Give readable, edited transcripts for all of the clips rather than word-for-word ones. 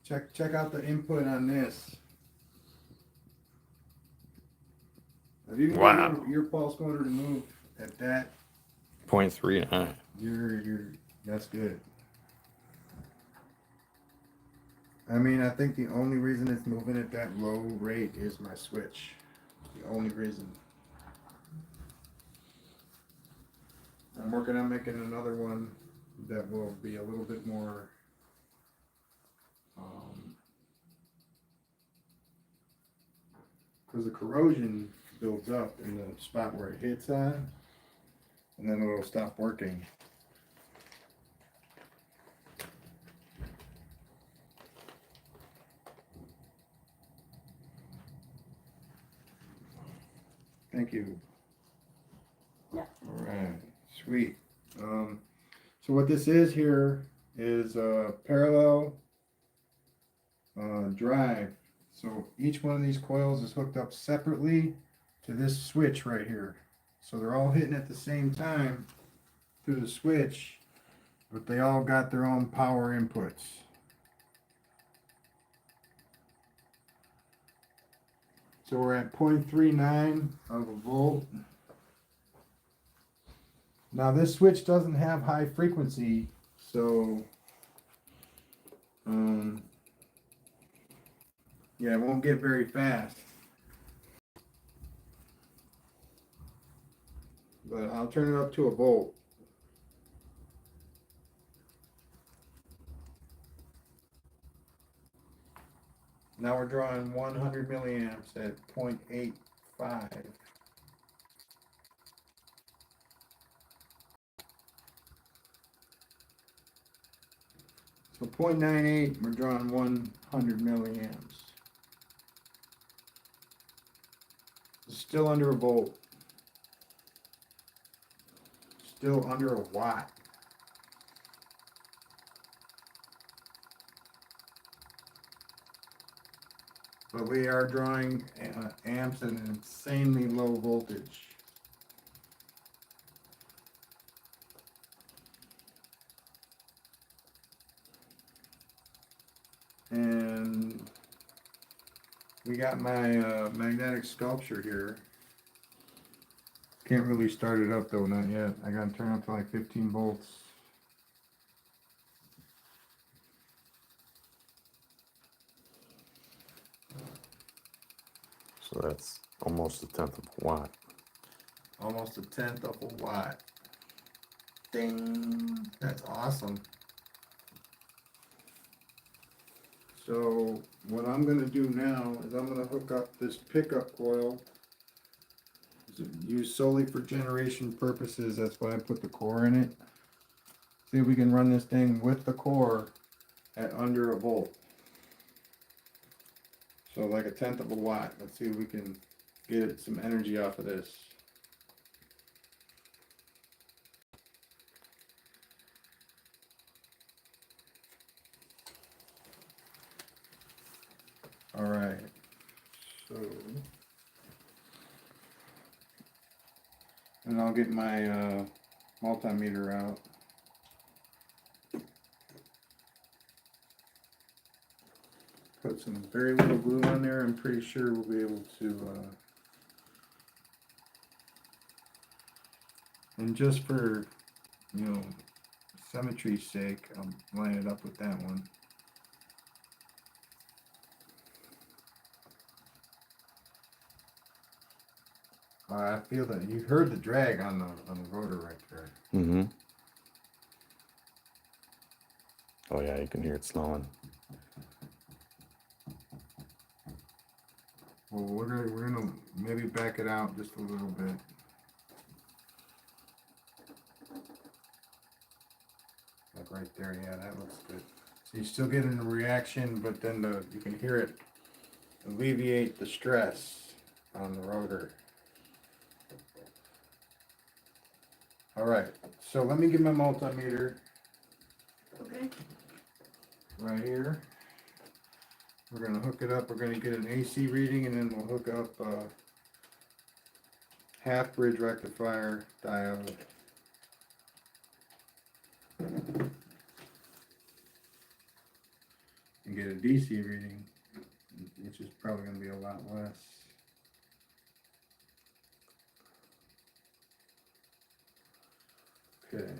Check out the input on this. If you can Wow. get your pulse motor to move at that, 0.39. that's good. I mean, I think the only reason it's moving at that low rate is my switch. The only reason. I'm working on making another one that will be a little bit more because the corrosion builds up in the spot where it hits on, and then it'll stop working. Thank you. Yeah. All right, sweet. So what this is here is a parallel drive. So each one of these coils is hooked up separately to this switch right here. So they're all hitting at the same time through the switch, but they all got their own power inputs. So we're at 0.39 of a volt. Now this switch doesn't have high frequency, so yeah, it won't get very fast. But I'll turn it up to a volt. Now we're drawing 100 milliamps at 0.85. So 0.98, we're drawing 100 milliamps. It's still under a volt. Still under a watt. But we are drawing amps at an insanely low voltage. And we got my magnetic sculpture here. Can't really start it up though, not yet. I gotta turn up to like 15 volts. So that's almost a tenth of a watt. Almost a tenth of a watt. Ding! That's awesome. So what I'm going to do now is I'm going to hook up this pickup coil. It's used solely for generation purposes. That's why I put the core in it. See if we can run this thing with the core at under a volt. So like a tenth of a watt. Let's see if we can get some energy off of this. All right, so, and I'll get my multimeter out. Put some very little glue on there. I'm pretty sure we'll be able to, and just for, symmetry's sake, I'll line it up with that one. I feel that you heard the drag on the rotor right there. Mm-hmm. Oh yeah, you can hear it snowing. Well, we're gonna maybe back it out just a little bit. Like right there, yeah, that looks good. So you're still getting a reaction, but then you can hear it alleviate the stress on the rotor. All right, so let me get my multimeter. Okay. Right here. We're going to hook it up. We're going to get an AC reading, and then we'll hook up a half bridge rectifier diode. And get a DC reading, which is probably gonna be a lot less. Okay.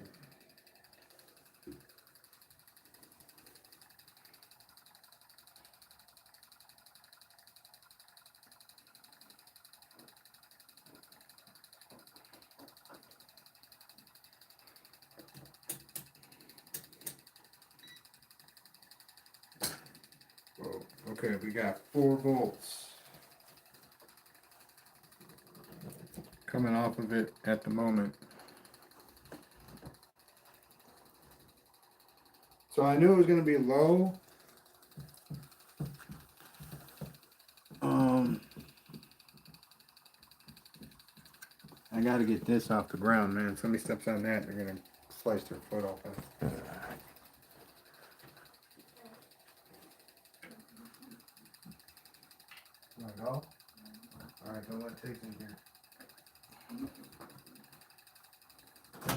Whoa. Okay, we got 4 volts coming off of it at the moment. So I knew it was going to be low. I got to get this off the ground, man. Somebody steps on that, they're going to slice their foot open. Want to go? Alright, don't let Tiggs in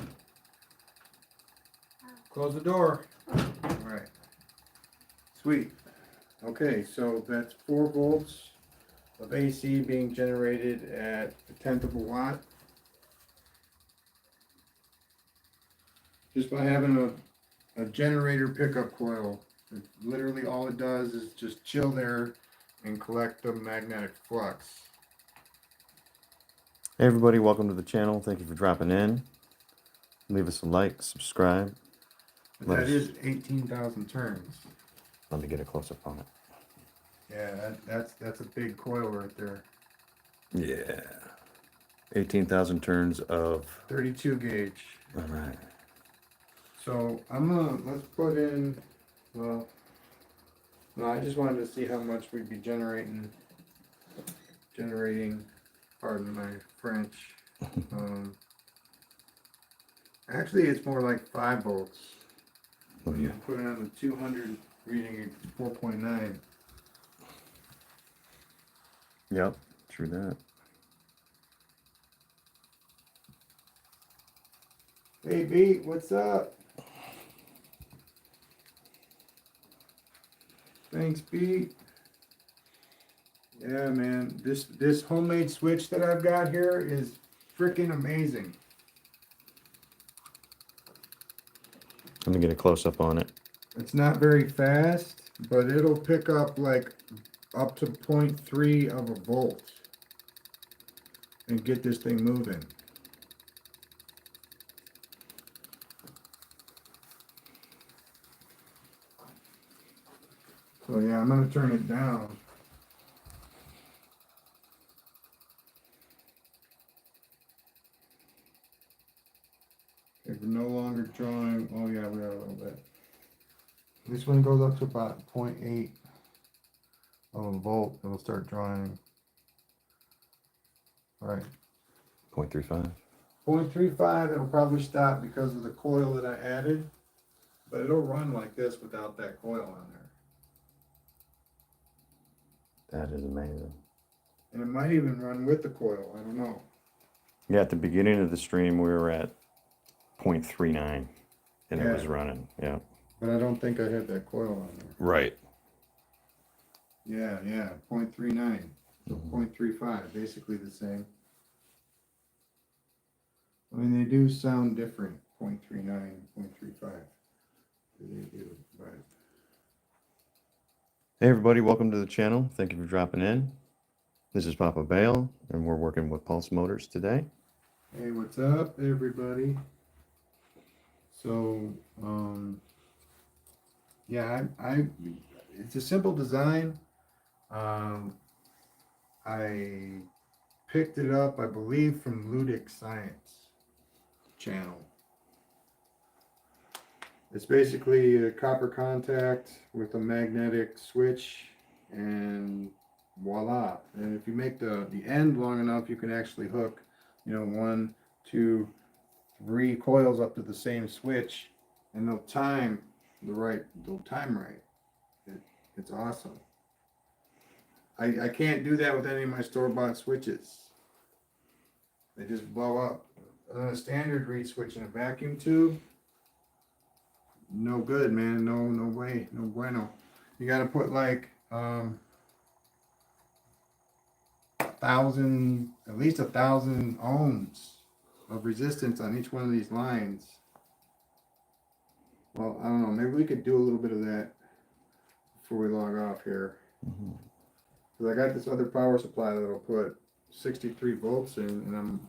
here. Close the door. Alright. Sweet. Okay, so that's 4 volts of AC being generated at a tenth of a watt. Just by having a generator pickup coil. Literally all it does is just chill there and collect the magnetic flux. Hey everybody, welcome to the channel. Thank you for dropping in. Leave us a like, subscribe. That is 18,000 turns. Let me get a close up on it. Yeah, that's a big coil right there. Yeah. 18,000 turns of... 32 gauge. All right. So let's put in, well, no, I just wanted to see how much we'd be generating, pardon my French. Actually it's more like 5 volts. Oh, yeah. Put it on the 200 reading, 4.9. Yep, true that. Hey B, what's up? Thanks, Pete. Yeah, man, this homemade switch that I've got here is freaking amazing. Let me get a close up on it. It's not very fast, but it'll pick up like up to 0.3 of a volt and get this thing moving. So yeah, I'm gonna turn it down. Okay, we're no longer drawing. Oh yeah, we are a little bit. This one goes up to about 0.8 of a volt. It'll start drawing. All right. 0.35. 0.35, it'll probably stop because of the coil that I added, but it'll run like this without that coil on there. That is amazing. And it might even run with the coil, I don't know. Yeah, at the beginning of the stream, we were at 0.39 and Yeah. it was running. Yeah. But I don't think I have that coil on there. Right. Yeah, 0.39, so 0.35, basically the same. I mean, they do sound different, 0.39, 0.35. They do, but Hey everybody, welcome to the channel. Thank you for dropping in. This is Papa Bale, and we're working with pulse motors today. hey, what's up, everybody? So, yeah, it's a simple design. I picked it up, I believe, from Ludic Science channel. It's basically a copper contact with a magnetic switch, and voila. And if you make the end long enough, you can actually hook, 1, 2, 3 coils up to the same switch, and they'll time right. It's awesome. I can't do that with any of my store-bought switches. They just blow up. A standard reed switch in a vacuum tube, no good, man. No way, no bueno. You gotta put like, 1,000, at least 1,000 ohms of resistance on each one of these lines. Well, I don't know, maybe we could do a little bit of that before we log off here. Mhm. Cause I got this other power supply that'll put 63 volts in, and I'm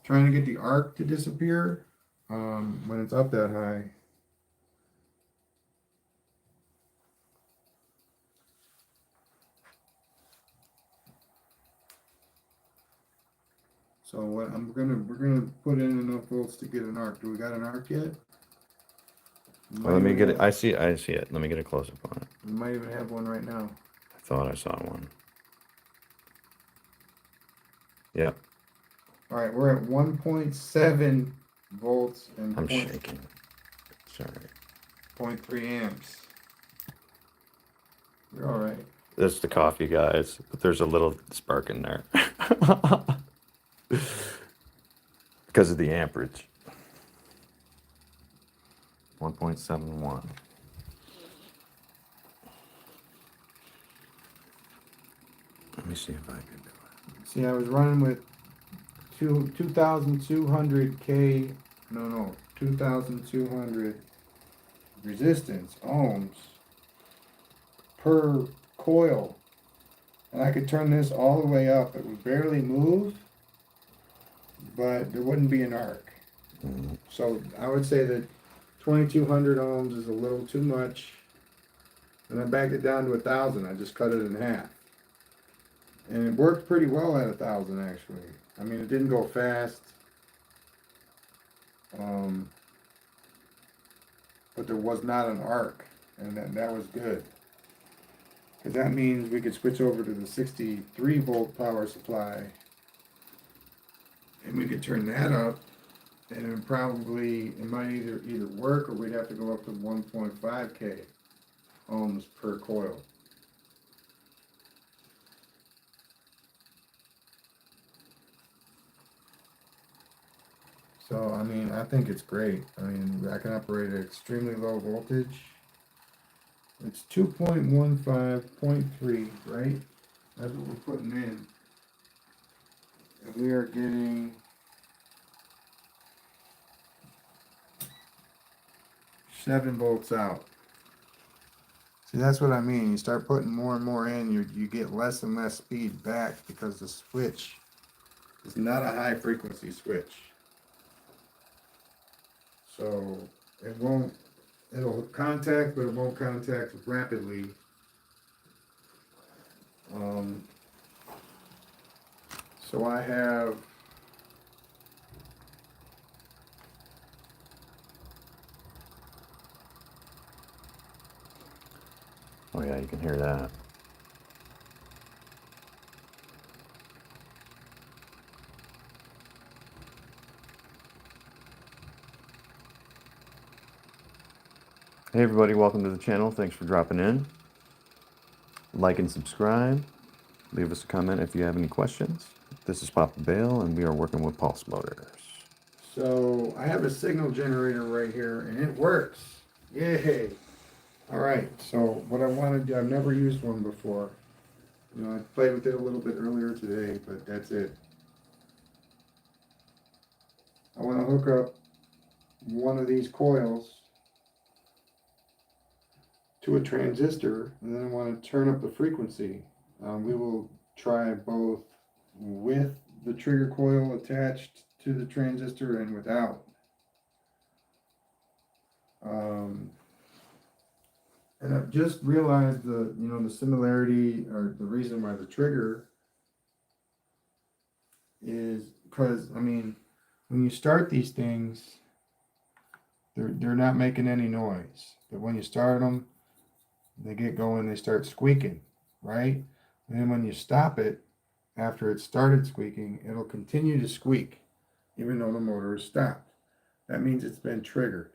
trying to get the arc to disappear, when it's up that high. So what we're gonna put in enough volts to get an arc. Do we got an arc yet? Well, let me get it. I see it. Let me get a close up on it. We might even have one right now. I thought I saw one. Yep, All right, we're at 1.7 volts and I'm shaking. Sorry. 0.3 amps. You're all right. That's the coffee, guys. But there's a little spark in there. Because of the amperage. 1.71. Let me see if I can do it. See, I was running with 2,200 K, no, 2,200 resistance ohms per coil. And I could turn this all the way up. It would barely move, but there wouldn't be an arc. Mhm. So I would say that 2,200 ohms is a little too much. And I backed it down to 1,000. I just cut it in half. And it worked pretty well at 1,000 actually. I mean, it didn't go fast. But there was not an arc, and that was good. Because that means we could switch over to the 63 volt power supply, and we could turn that up, and it might either work, or we'd have to go up to 1.5 K ohms per coil. So, I mean, I think it's great. I mean, I can operate at extremely low voltage. It's 2.15, 0.3, right? That's what we're putting in. And we are getting 7 volts out. See, that's what I mean. You start putting more and more in, you get less and less speed back because the switch is not a high frequency switch. So it'll contact, but it won't contact rapidly. So I have Oh yeah, you can hear that. Hey everybody, welcome to the channel. Thanks for dropping in. Like and subscribe. Leave us a comment if you have any questions. This is Papa Bale, and we are working with pulse motors. So I have a signal generator right here, and it works. Yay! All right. So what I want to do, I've never used one before. You know, I played with it a little bit earlier today, but that's it. I want to hook up one of these coils to a transistor, and then I want to turn up the frequency. We will try both with the trigger coil attached to the transistor and without. And I've just realized the similarity, or the reason why the trigger is because, I mean, when you start these things, they're not making any noise. But when you start them, they get going, they start squeaking, right? And then when you stop it, after it started squeaking, it'll continue to squeak, even though the motor is stopped. That means it's been triggered.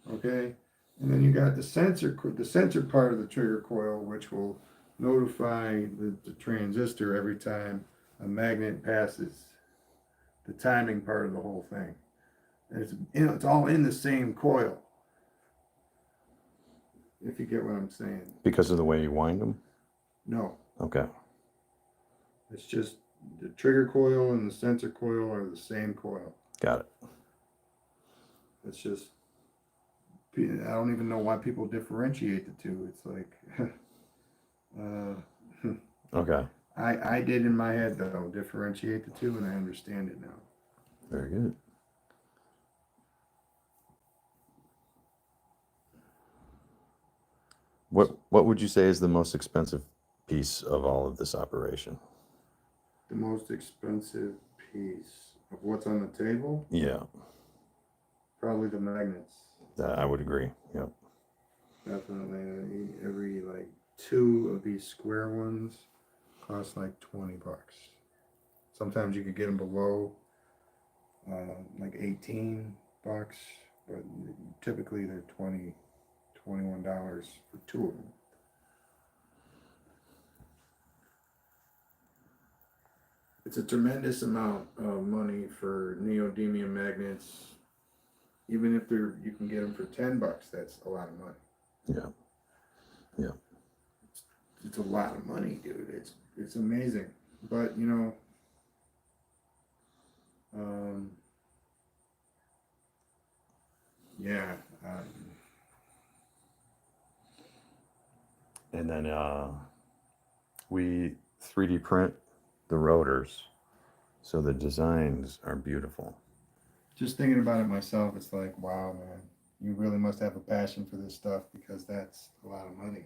Okay? And then you got the sensor part of the trigger coil, which will notify the transistor every time a magnet passes. The timing part of the whole thing. And it's all in the same coil. If you get what I'm saying. Because of the way you wind them? No, Okay. it's just the trigger coil and the sensor coil are the same coil. Got it. It's just, I don't even know why people differentiate the two. It's like, Okay. I did in my head though, differentiate the two, and I understand it now. Very good. What would you say is the most expensive piece of all of this operation? The most expensive piece of what's on the table, Yeah, probably the magnets. I would agree. Yep. Definitely, every like 2 of these square ones cost like $20. Sometimes you could get them below like $18, but typically they're $21 for 2 of them. It's a tremendous amount of money for neodymium magnets. Even if you can get them for $10, that's a lot of money. Yeah. Yeah. It's a lot of money, dude. It's amazing. But you know, yeah. And then we 3D print the rotors, so the designs are beautiful. Just thinking about it myself, it's like, wow, man, you really must have a passion for this stuff because that's a lot of money.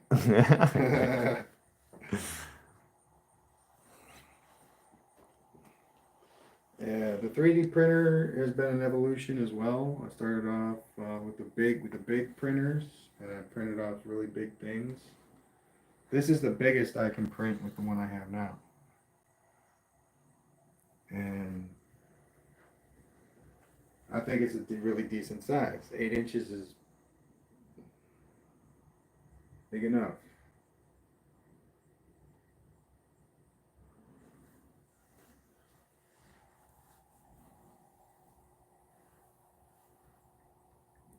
Yeah, the 3D printer has been an evolution as well. I started off with the big printers, and I printed off really big things. This is the biggest I can print with the one I have now, and I think it's a really decent size. 8 inches is big enough.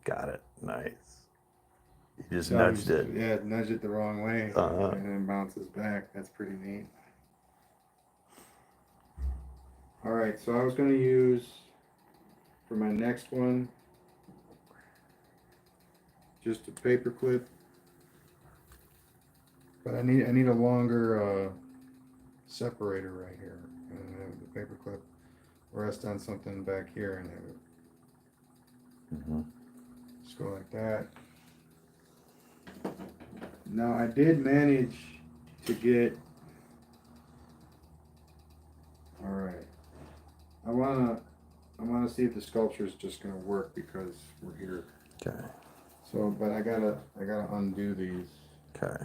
Got it. Nice. You just So nudged it. Yeah, nudge it the wrong way, and then bounces back. That's pretty neat. All right, so I was going to use for my next one just a paper clip, but I need a longer separator right here, and have the paper clip rest on something back here, and have it just go like that. Now I did manage to get. All right, I wanna see if the sculpture is just gonna work because we're here. Okay. So, but I gotta undo these. Okay.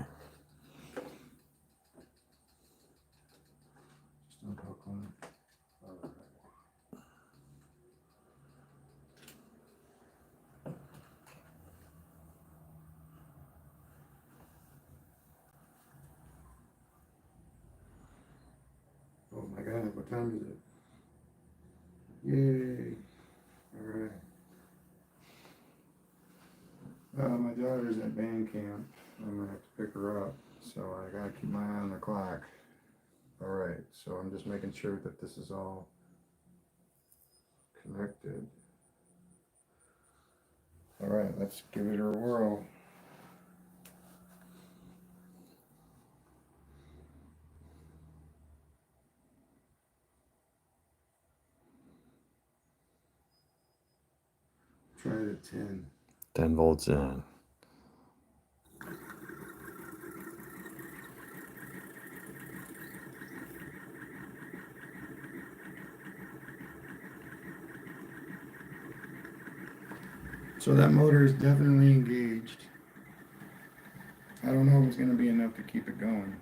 Just unhook one. All right. Oh my God, what time is it? Yay! All right. My daughter's at band camp. I'm gonna have to pick her up, so I gotta keep my eye on the clock. All right, so I'm just making sure that this is all connected. All right, let's give it a whirl. Try it at 10. 10 volts in. So that motor is definitely engaged. I don't know if it's going to be enough to keep it going.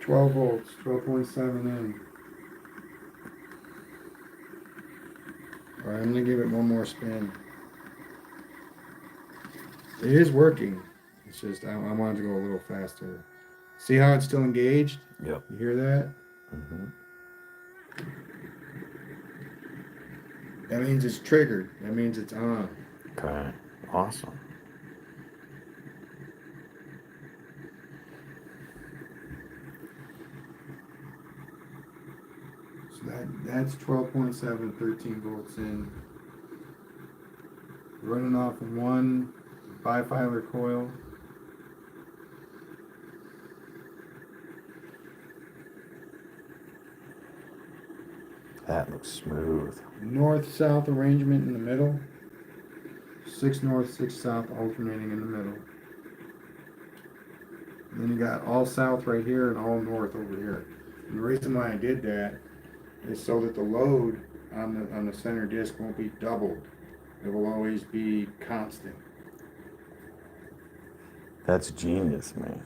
volts, 12.7 in. All right, I'm going to give it one more spin. It is working. It's just, I wanted to go a little faster. See how it's still engaged? Yep. You hear that? That means it's triggered. That means it's on. Okay. Awesome. So that's 12.7, 13 volts in. Running off of one bifilar coil. That looks smooth. North-south arrangement in the middle. 6 north, 6 south alternating in the middle. And then you got all south right here and all north over here. And the reason why I did that is so that the load on the center disc won't be doubled. It will always be constant. That's genius, man.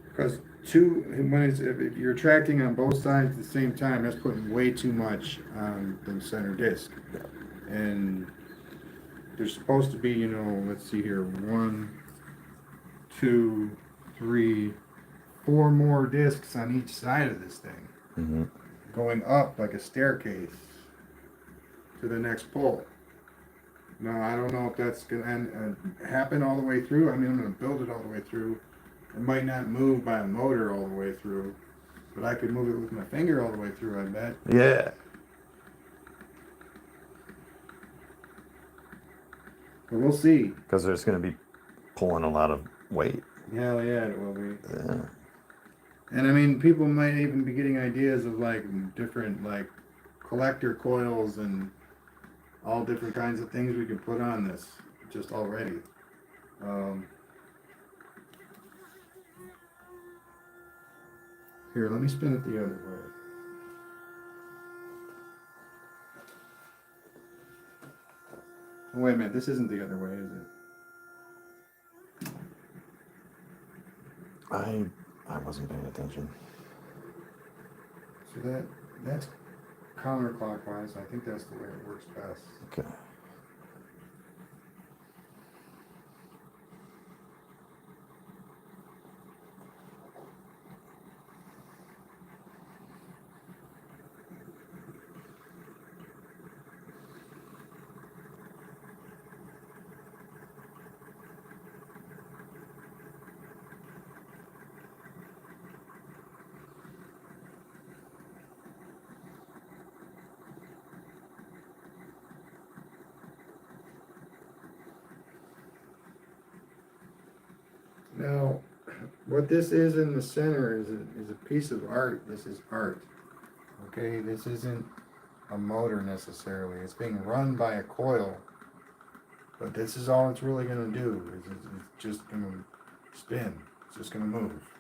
Because if you're tracting on both sides at the same time, that's putting way too much on the center disc. And there's supposed to be, let's see here, 1, 2, 3, 4 more discs on each side of this thing, Mm-hmm. going up like a staircase to the next pole. Now, I don't know if that's going to happen all the way through. I mean, I'm going to build it all the way through. It might not move by a motor all the way through, but I could move it with my finger all the way through, I bet. Yeah. But we'll see. Because there's going to be pulling a lot of weight. Hell yeah, it will be. Yeah. And I mean, people might even be getting ideas of like different like collector coils and all different kinds of things we can put on this just already. Here, let me spin it the other way. Oh, wait a minute, this isn't the other way, is it? I wasn't paying attention. So that's counterclockwise. I think that's the way it works best. Okay. Now, what this is in the center is a piece of art. This is art. Okay, this isn't a motor necessarily. It's being run by a coil, but this is all it's really going to do. It's just going to spin. It's just going to move.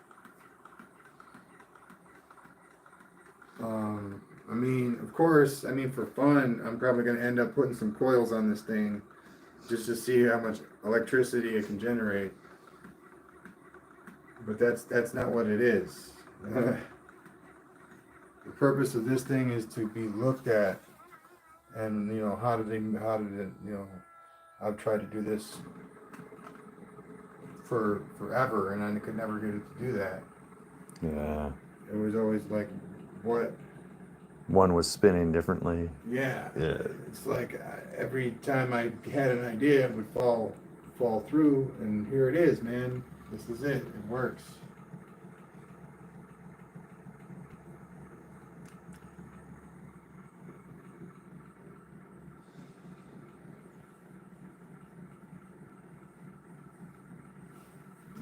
I mean, of course, for fun, I'm probably going to end up putting some coils on this thing just to see how much electricity it can generate. But that's not what it is. The purpose of this thing is to be looked at, and how did it, I've tried to do this for forever, and I could never get it to do that. Yeah. It was always like, what? One was spinning differently. Yeah. Yeah. It's like every time I had an idea, it would fall through, and here it is, man. This is it. It works.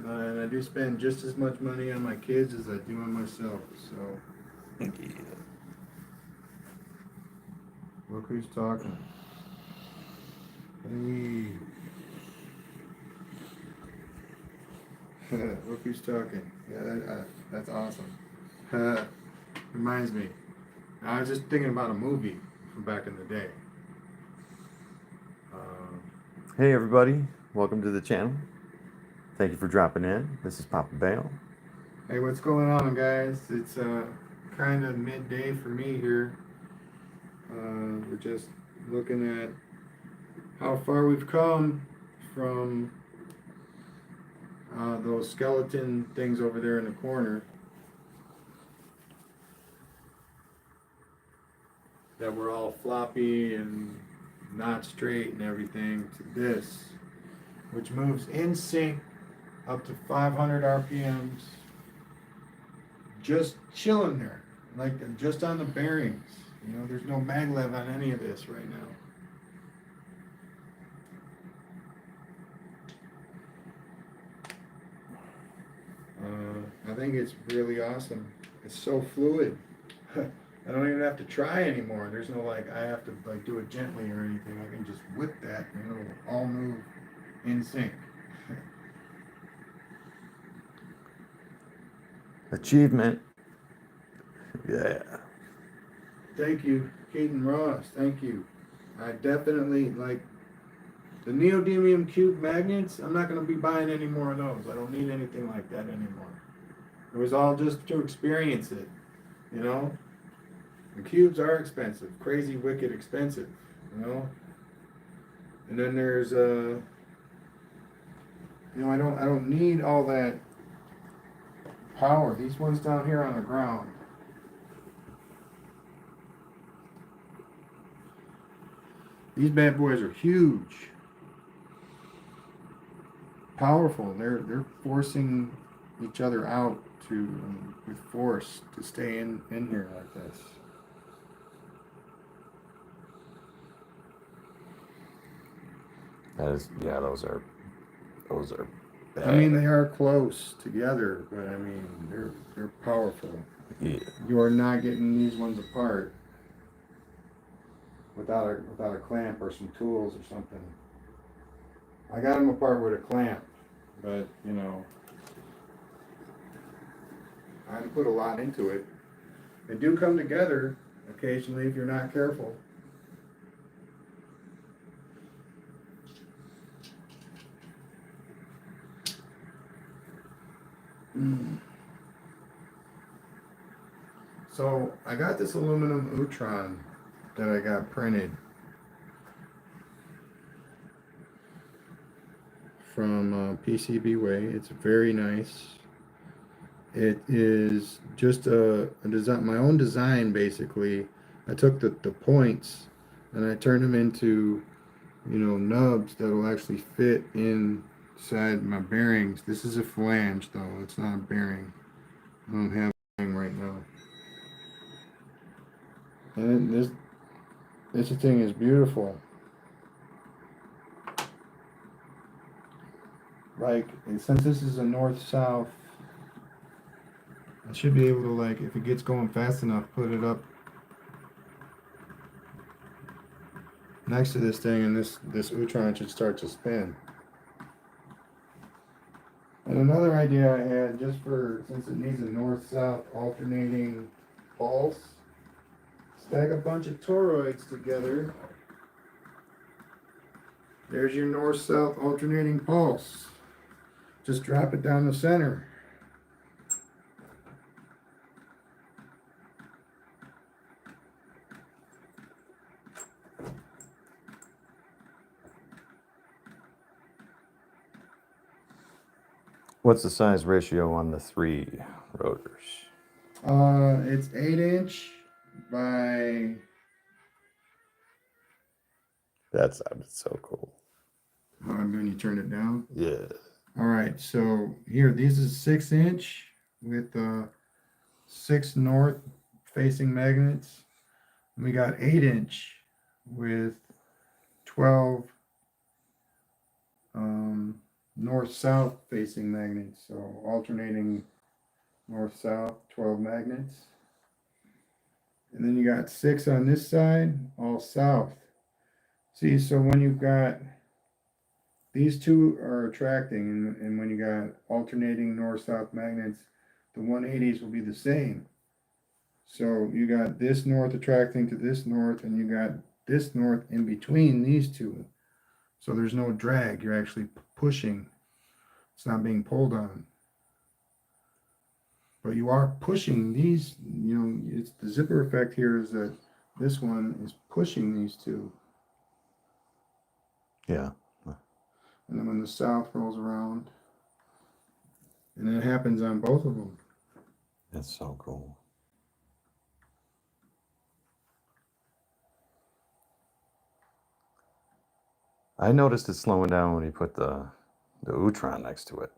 And I do spend just as much money on my kids as I do on myself, so. Look who's talking. Hey. Look who's talking. Yeah, that's awesome. Reminds me. I was just thinking about a movie from back in the day. Hey everybody, welcome to the channel. Thank you for dropping in. This is Papa Bale. Hey, what's going on, guys? It's kind of midday for me here. We're just looking at how far we've come from those skeleton things over there in the corner. that were all floppy and not straight and everything to this, which moves in sync up to 500 RPMs, just chilling there, like just on the bearings. You know, there's no maglev on any of this right now. I think it's really awesome. It's so fluid. I don't even have to try anymore. There's no like I have to like do it gently or anything. I can just whip that and it'll all move in sync. Achievement. Yeah. Thank you, Keaton Ross. Thank you. I definitely like the neodymium cube magnets. I'm not going to be buying any more of those. I don't need anything like that anymore. It was all just to experience it, you know. The cubes are expensive, crazy, wicked expensive, you know. And then there's you know, I don't need all that power. These ones down here on the ground. These bad boys are huge, powerful. They're forcing each other out to with force to stay in here like this. That is, yeah, those are bad. I mean, they are close together, but I mean, they're powerful. Yeah. You are not getting these ones apart without a clamp or some tools or something. I got them apart with a clamp, but you know, I had to put a lot into it. They do come together occasionally if you're not careful. So I got this aluminum Utron that I got printed from PCB It's very nice. It is just a design, my own design basically. I took the points and I turned them into, you know, nubs that'll actually fit inside my bearings. This is a flange though, it's not a bearing. I don't have a bearing right now. And this thing is beautiful. Like, and since this is a north-south, I should be able to, like, if it gets going fast enough, put it up next to this thing, and this Utron should start to spin. And another idea I had, just for, since it needs a north-south alternating pulse, stack a bunch of toroids together. There's your north-south alternating pulse. Just drop it down the center. What's the size ratio on the 3 rotors? It's 8" by. That sounded so cool. When you turn it down. Yeah. All right, so here, these is 6" with 6 north facing magnets. And we got 8" with 12 north-south facing magnets. So alternating north-south, 12 magnets. And then you got 6 on this side, all south. See, so when you've got these two are attracting, and when you got alternating north-south magnets, the 180s will be the same. So you got this north attracting to this north, and you got this north in between these two. So there's no drag. You're actually pushing. It's not being pulled on. But you are pushing these, you know, it's the zipper effect here is that this one is pushing these two. Yeah. And then when the south rolls around, and it happens on both of them. That's so cool. I noticed it slowing down when you put the Utron next to it.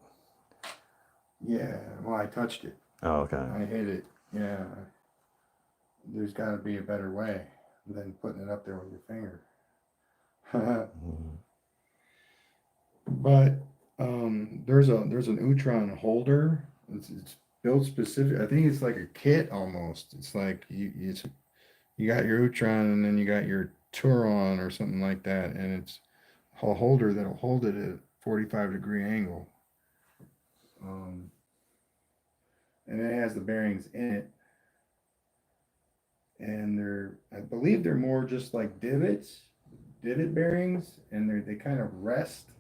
Yeah, well, I touched it. Oh, okay. I hit it. Yeah. There's got to be a better way than putting it up there with your finger. Mhm. But there's an Utron holder. It's built specific. I think it's like a kit almost. It's like you got your Utron and then you got your Turon or something like that, and it's a holder that'll hold it at 45-degree angle. And it has the bearings in it, and I believe they're more just like divot bearings, and they kind of rest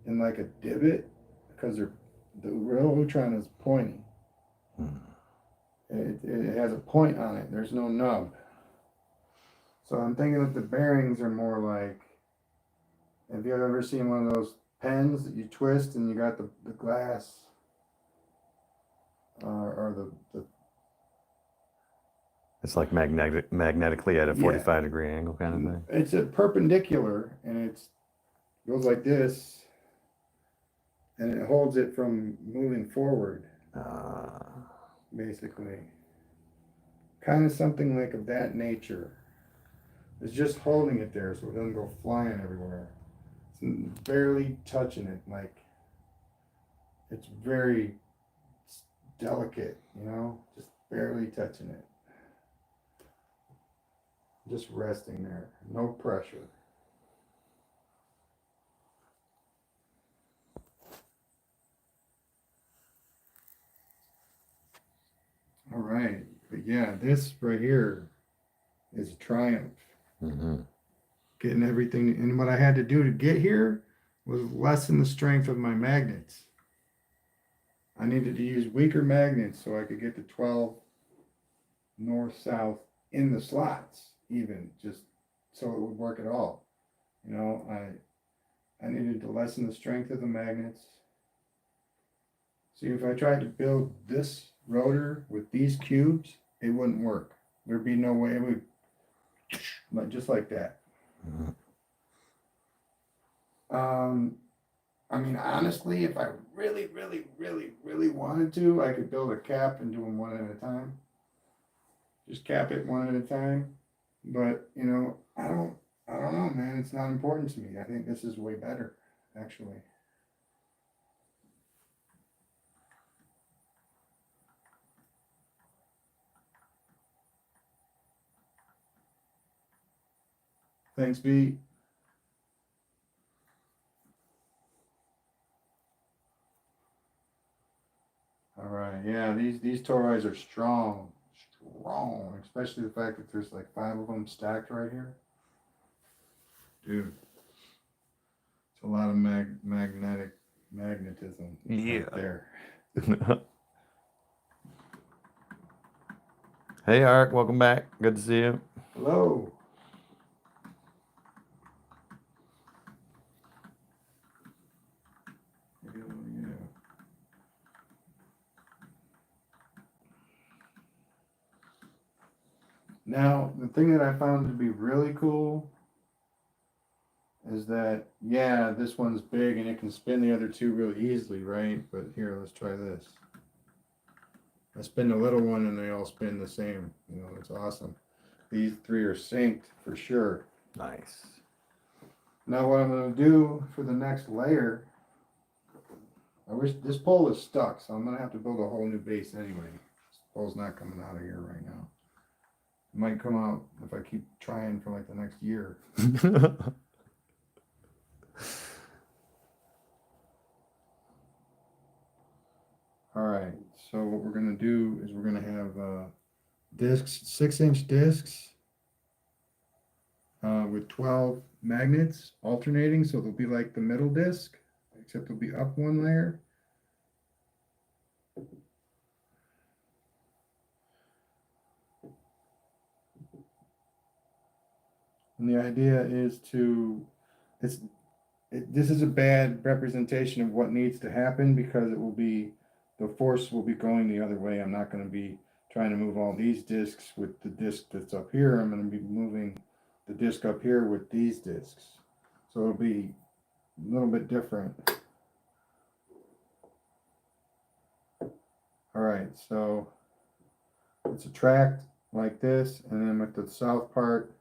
in like a divot because the real Utron is pointy. Hmm. It has a point on it. There's no nub. So I'm thinking that the bearings are more like, have you ever seen one of those pens that you twist and you got the glass or the It's like magnetically at a yeah. 45-degree angle kind of thing. It's a perpendicular and it goes like this and it holds it from moving forward, basically. Kind of something like of that nature. It's just holding it there so it doesn't go flying everywhere. It's barely touching it, like it's very delicate, just barely touching it. Just resting there, no pressure. All right, but yeah, this right here is a triumph. Mm-hmm. Getting everything, and what I had to do to get here was lessen the strength of my magnets. I needed to use weaker magnets so I could get the 12 north-south in the slots, even just so it would work at all. I needed to lessen the strength of the magnets. See, if I tried to build this rotor with these cubes, it wouldn't work. There'd be no way it would, just like that. Mm-hmm. I mean, honestly, if I really, really, really, really wanted to, I could build a cap and do them one at a time. Just cap it one at a time. But, I don't know, man. It's not important to me. I think this is way better, actually. Thanks, B. All right, yeah, these toroids are strong, especially the fact that there's like 5 of them stacked right here. Dude, it's a lot of magnetism right there. Hey, Art, welcome back. Good to see you. Hello. Yeah. Now, the thing that I found to be really cool is that, yeah, this one's big and it can spin the other two really easily, right? But here, let's try this. I spin the little one and they all spin the same. It's awesome. These 3 are synced for sure. Nice. Now what I'm going to do for the next layer, I wish this pole is stuck, so I'm going to have to build a whole new base anyway. This pole's not coming out of here right now. It might come out if I keep trying for like the next year. All right, so what we're going to do is we're going to have discs, 6-inch discs with 12 magnets alternating, so they'll be like the middle disc, except they'll be up one layer. And the idea is this is a bad representation of what needs to happen because the force will be going the other way. I'm not going to be trying to move all these discs with the disc that's up here. I'm going to be moving the disc up here with these discs. So it'll be a little bit different. All right, so it's attract like this, and then with the south part,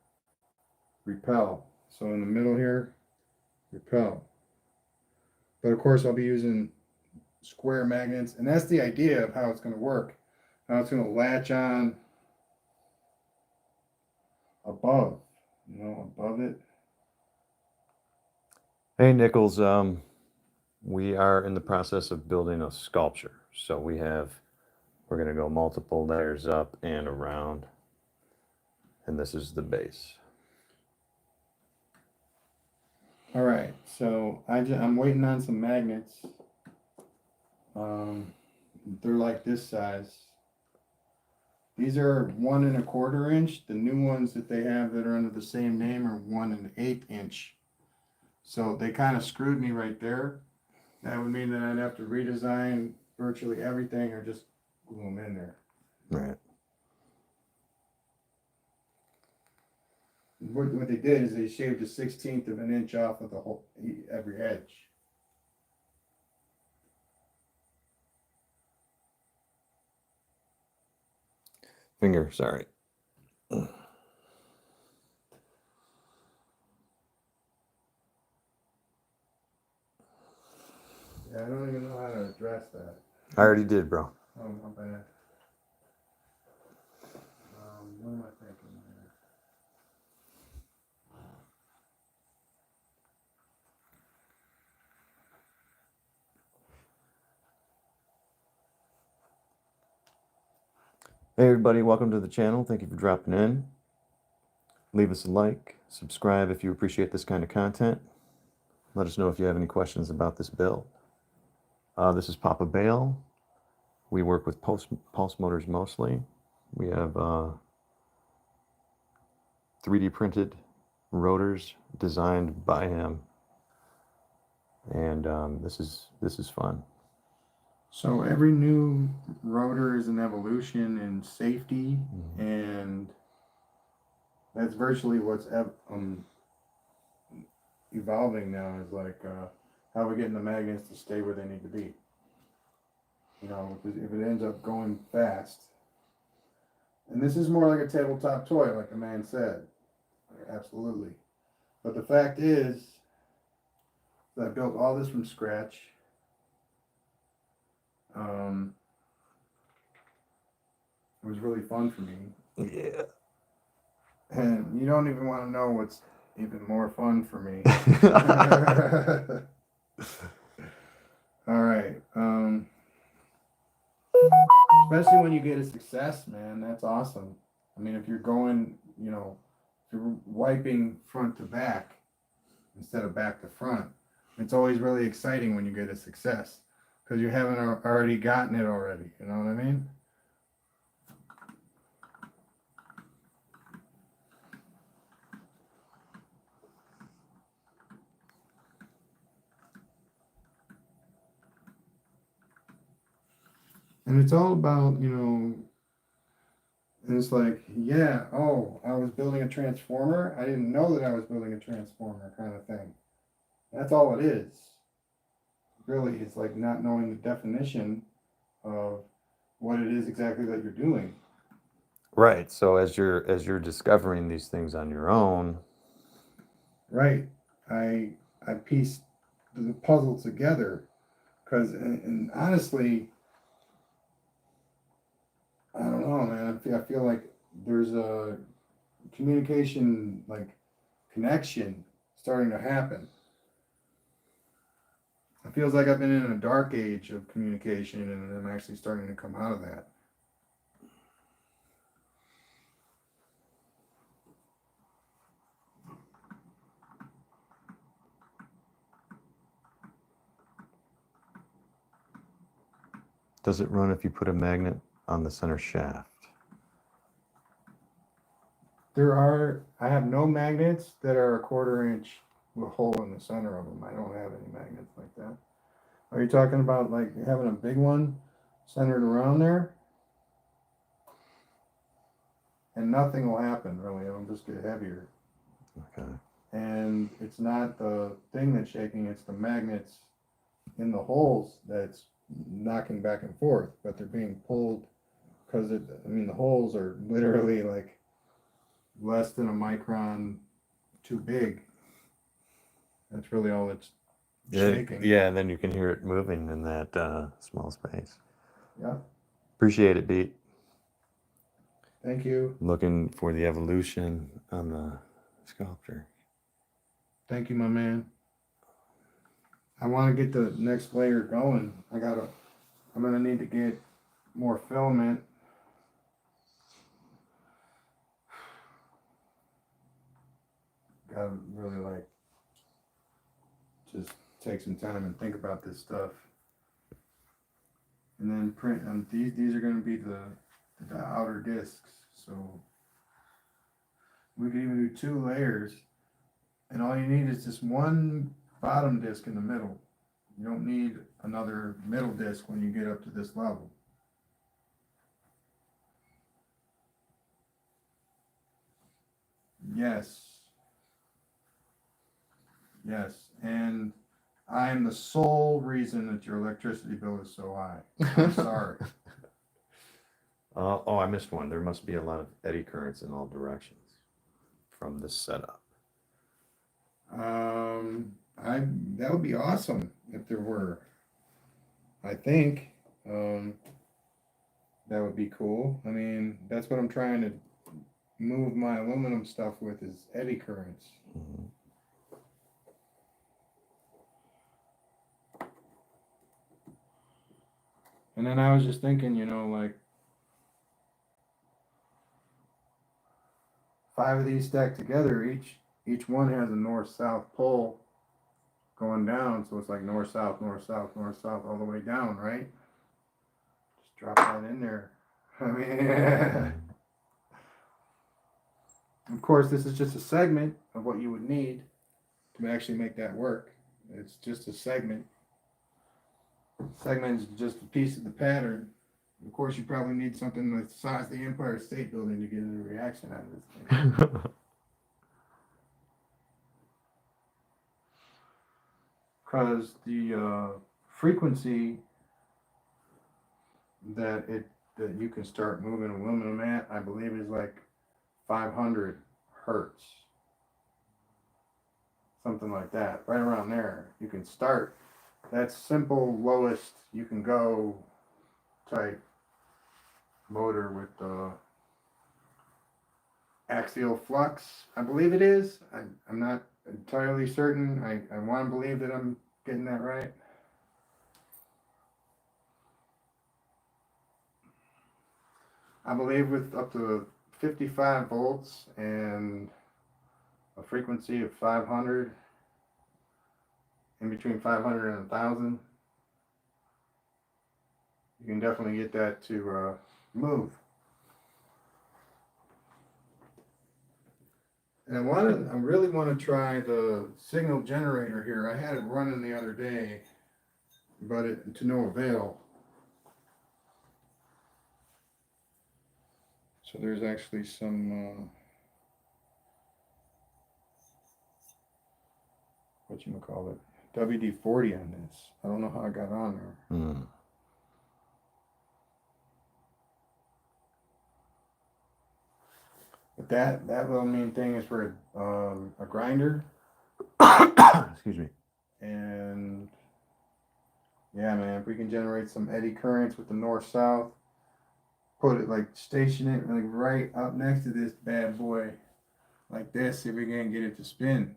repel. So in the middle here, repel. But of course, I'll be using square magnets, and that's the idea of how it's going to work. How it's going to latch on above, above it. Hey Nichols, we are in the process of building a sculpture. So we're gonna go multiple layers up and around. And this is the base. All right, so I'm waiting on some magnets. They're like this size. These are 1 1/4 inch. The new ones that they have that are under the same name are 1 1/8 inch. So they kind of screwed me right there. That would mean that I'd have to redesign virtually everything or just glue them in there. Right. What they did is they shaved a 1/16 of an inch off of every edge. Finger, sorry. Yeah, I don't even know how to address that. I already did, bro. Oh, my bad. What am I thinking here? Hey everybody, welcome to the channel. Thank you for dropping in. Leave us a like, subscribe if you appreciate this kind of content. Let us know if you have any questions about this build. This is Papa Bale. We work with pulse motors mostly. We have 3D printed rotors designed by him, and this is fun. So every new rotor is an evolution in safety, and that's virtually what's evolving now. Is like how we're getting the magnets to stay where they need to be. Because if it ends up going fast, and this is more like a tabletop toy, like the man said, absolutely. But the fact is that I built all this from scratch. It was really fun for me. Yeah. And you don't even want to know what's even more fun for me. All right. Especially when you get a success, man, that's awesome. I mean, if you're going, if you're wiping front to back instead of back to front, it's always really exciting when you get a success because you haven't already gotten it already. You know what I mean? And it's all about, and it's like, yeah, oh, I was building a transformer. I didn't know that I was building a transformer kind of thing. That's all it is. Really, it's like not knowing the definition of what it is exactly that you're doing. Right. So as you're discovering these things on your own. Right. I pieced the puzzle together because, and honestly, I don't know, man. I feel like there's a communication, like connection starting to happen. It feels like I've been in a dark age of communication and I'm actually starting to come out of that. Does it run if you put a magnet on the center shaft? I have no magnets that are a 1/4 inch with a hole in the center of them. I don't have any magnets like that. Are you talking about like having a big one centered around there? And nothing will happen really, it'll just get heavier. Okay. and it's not the thing that's shaking, it's the magnets in the holes that's knocking back and forth, but they're being pulled because the holes are literally like less than a micron too big. That's really all it's shaking. Yeah, and then you can hear it moving in that small space. Yeah. Appreciate it, Pete. Thank you. Looking for the evolution on the sculpture. Thank you, my man. I want to get the next layer going. I'm gonna need to get more filament. Gotta really just take some time and think about this stuff. And then print, these are gonna be the outer discs. So we could even do 2 layers, and all you need is just one bottom disc in the middle. You don't need another middle disc when you get up to this level. Yes. Yes, and I am the sole reason that your electricity bill is so high. I'm sorry. Oh, I missed one. There must be a lot of eddy currents in all directions from this setup. That would be awesome if there were. I think that would be cool. I mean, that's what I'm trying to move my aluminum stuff with is eddy currents. Mm-hmm. And then I was just thinking, like 5 of these stacked together, each one has a north-south pole going down, so it's like north-south, north-south, north-south all the way down, right? Just drop that in there. I mean, of course, this is just a segment of what you would need to actually make that work. It's just a segment. Segment is just a piece of the pattern. Of course, you probably need something the size of the Empire State Building to get a reaction out of this thing. Because the frequency that you can start moving aluminum at, I believe, is like 500 hertz, something like that, right around there. You can start. That's simple lowest you can go type motor with axial flux, I believe it is. I'm not entirely certain. I want to believe that I'm getting that right. I believe with up to 55 volts and a frequency of 500, in between 500 and 1,000, you can definitely get that to move. And I really want to try the signal generator here. I had it running the other day, but to no avail. So there's actually some whatchamacallit, WD-40 on this. I don't know how I got on there. Mm. But that little mean thing is for a grinder. Excuse me. And yeah, man, if we can generate some eddy currents with the north-south, put it station it right up next to this bad boy, like this, see if we can get it to spin.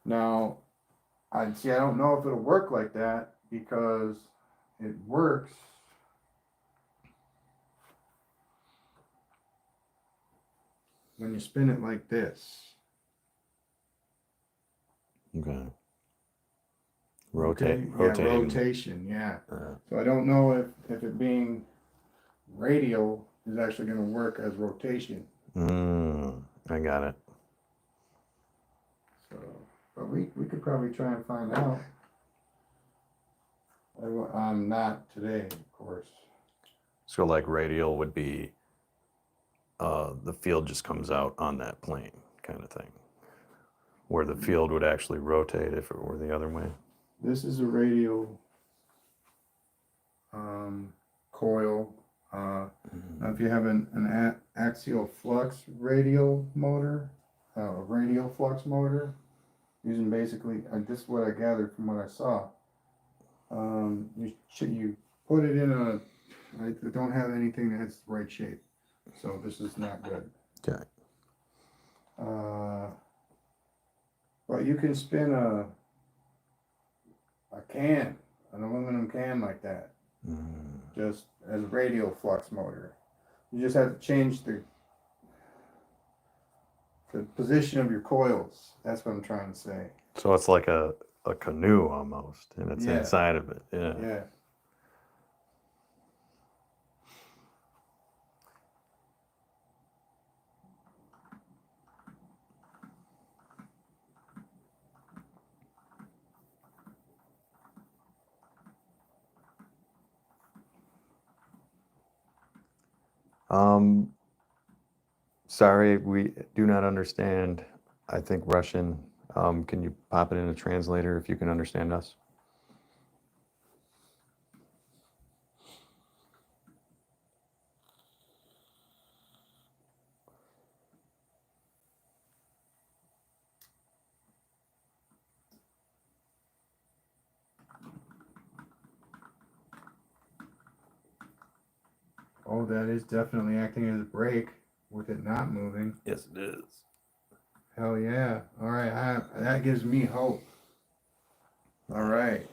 Now, I don't know if it'll work like that because it works when you spin it like this. Okay. Rotating. Rotation, yeah. So I don't know if it being radial is actually going to work as rotation. I got it. So, but we could probably try and find out. I'm not today, of course. So like radial would be the field just comes out on that plane kind of thing, where the field would actually rotate if it were the other way. This is a radial coil. Now if you have an axial flux radial motor, a radial flux motor, using basically, this is what I gathered from what I saw. You put it in I don't have anything that has the right shape, so this is not good. Okay. But you can spin an aluminum can like that, just as a radial flux motor. You just have to change the position of your coils. That's what I'm trying to say. So it's like a canoe almost, and it's inside of it. Yeah. Yeah. Sorry, we do not understand, I think, Russian. Can you pop it in a translator if you can understand us? Oh, that is definitely acting as a brake with it not moving. Yes, it is. Hell yeah. All right, that gives me hope. All right.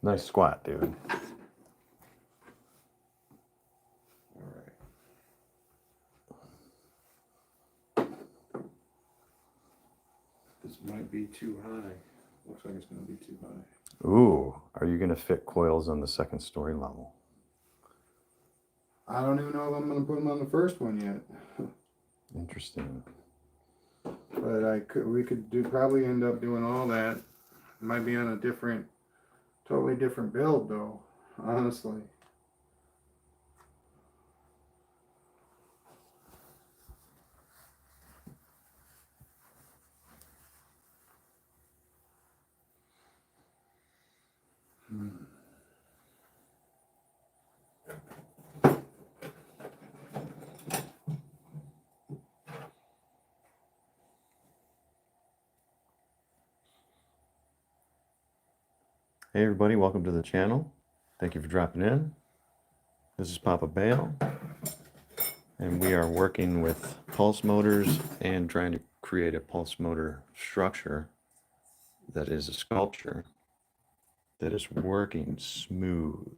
Nice squat, dude. All right. This might be too high. Looks like it's going to be too high. Ooh, are you going to fit coils on the second story level? I don't even know if I'm going to put them on the first one yet. Interesting. But we could probably end up doing all that. It might be on a totally different build though, honestly. Hey everybody, welcome to the channel. Thank you for dropping in. This is Papa Bale, and we are working with pulse motors and trying to create a pulse motor structure that is a sculpture that is working smooth.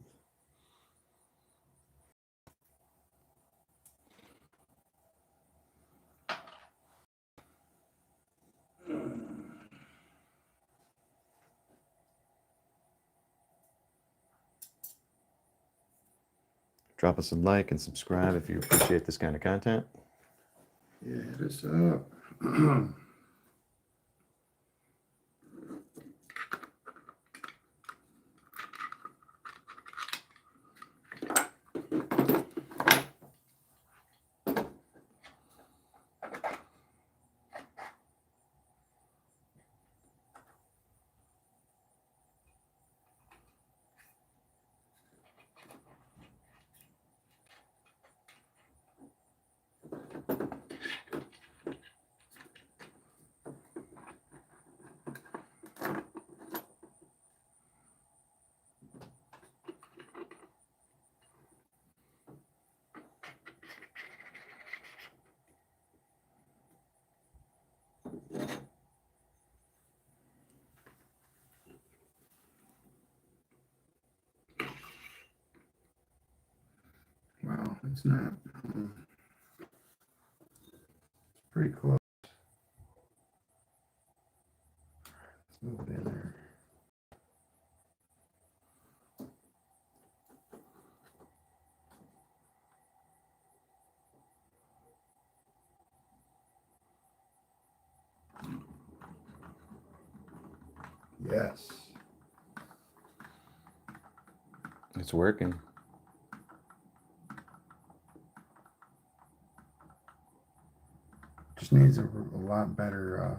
Drop us a like and subscribe if you appreciate this kind of content. Yeah, hit us up. It's not. Pretty close. Let's move it in there. Yes. It's working. Just needs a lot better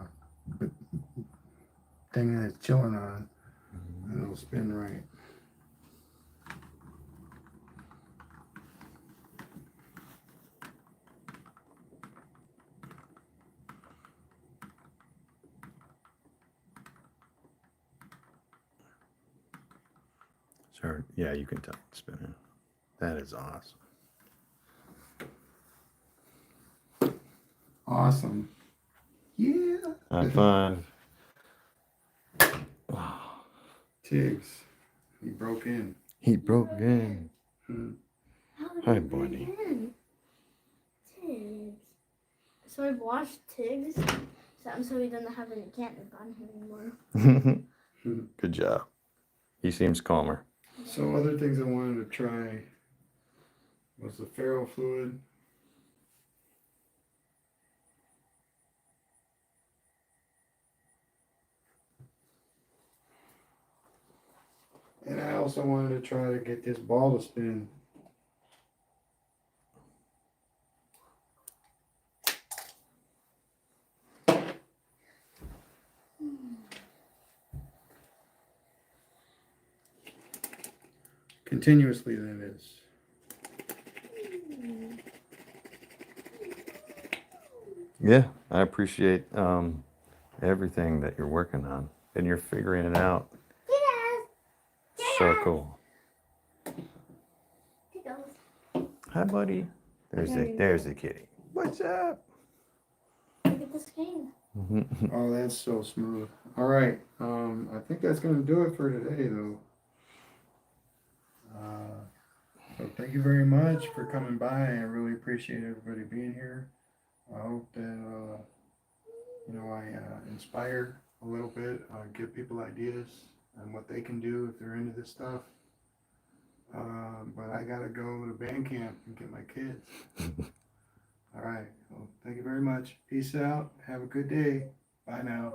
thing that it's chilling on, and it'll spin right. Sure. Yeah, you can tell it's spinning. That is awesome. Awesome. Yeah. High five. Tiggs. He broke in. He broke in. Hi, Hi, buddy. Tiggs. So I washed Tiggs, so he doesn't have any catnip on him anymore. Good job. He seems calmer. So other things I wanted to try was the ferro fluid. And I also wanted to try to get this ball to spin. Continuously, that is. Yeah, I appreciate everything that you're working on and you're figuring it out. So cool. Hi, buddy. There's the kitty. What's up? Look at the screen. Oh, that's so smooth. All right. I think that's going to do it for today, though. So thank you very much for coming by. I really appreciate everybody being here. I hope that, I inspire a little bit, give people ideas on what they can do if they're into this stuff. But I got to go to band camp and get my kids. All right. Well, thank you very much. Peace out. Have a good day. Bye now.